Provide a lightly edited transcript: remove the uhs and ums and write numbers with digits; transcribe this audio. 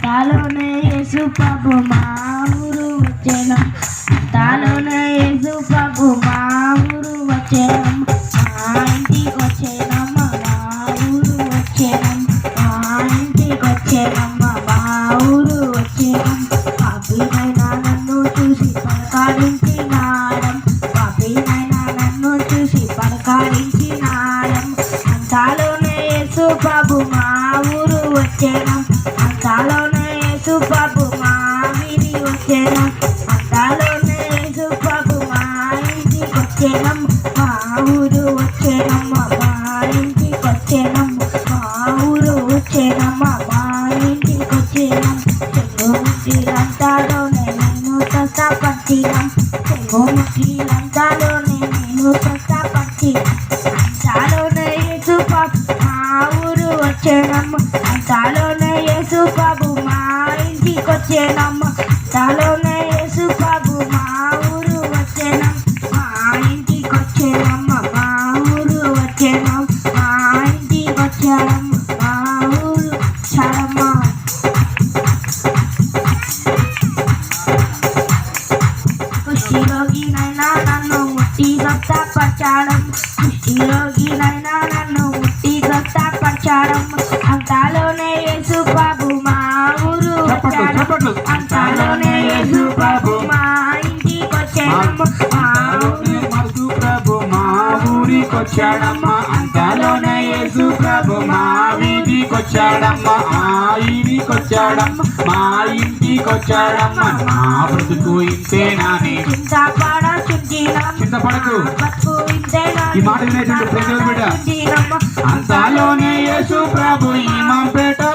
తాలోనే యేసు ప్రభు మా ఊరు వచ్చేను, తాలోనే యేసు ప్రభు మా ఊరు వచ్చేను, మా ఇంటికి వచ్చేనమ్మ మా ఊరు వచ్చేను, మా ఇంటికి వచ్చేనమ్మ మా ఊరు వచ్చేను. పాపినైనా నన్ను చూసి పలకరించినాడం, పాపినైనా నన్ను చూసి పలకరించినాడం, అంతాలోనే యేసు ప్రభు మా ఊరు వచ్చేను, అంతాలోనే యేసు ప్రభు మా వీధి వచ్చేను, అంతాలోనే యేసు ప్రభు మా ఇంటికి వచ్చేనం, మా ఊరు వచ్చేనమ్మ మా ఇంటికి వచ్చేనం, మా ఊరు వచ్చేనమ్మ మా ఇంటికి వచ్చేనం. చెంగుముట్టిలంతాలోనే నేను కష్టపడినం, చెంగుముట్టిలంతాలోనే నేను కష్టపడినం, అంతాలోనే యేసు ప్రభు మా ఊరు వచ్చేనమ్మ, అంతాలోనే యేసు ప్రభు మా ఇంటికి వచ్చేనమ్మ, అంతాలోనే యేసు ప్రభు మా ఊరు వచ్చేనం, మా ఇంటికి వచ్చేనమ్మ మా ఊరు వచ్చేనం, మా ఇంటికి వచ్చానమ్మ మా ఊరు వచ్చానమ్మ. కుష్ఠరోగినైనా నన్ను ముట్టి స్వస్థపరచడం, కుష్ఠరోగినైనా నన్ను ముట్టి స్వస్థపరచడం, అంతాలోనే యేసు ప్రభు మా ఊరు వచ్చాడు, అంతాలోనే యేసు ప్రభు మా ఇంటికి వచ్చాడమ్మ, మా యేసు ప్రభు మా ఊరికి వచ్చాడమ్మ, అంతాలోనే యేసు ప్రభు మా వీధికి వచ్చాడమ్మ, మా ఇంటికి వచ్చాడమ్మ, మా ఇంటికి వచ్చాడమ్మ. నా బ్రతుకు ఇంతేనాని చింతపడకు, ఈ మాట వినేటువంటి ప్రజలు బిడ్డ, అంతాలోనే యేసు ప్రభు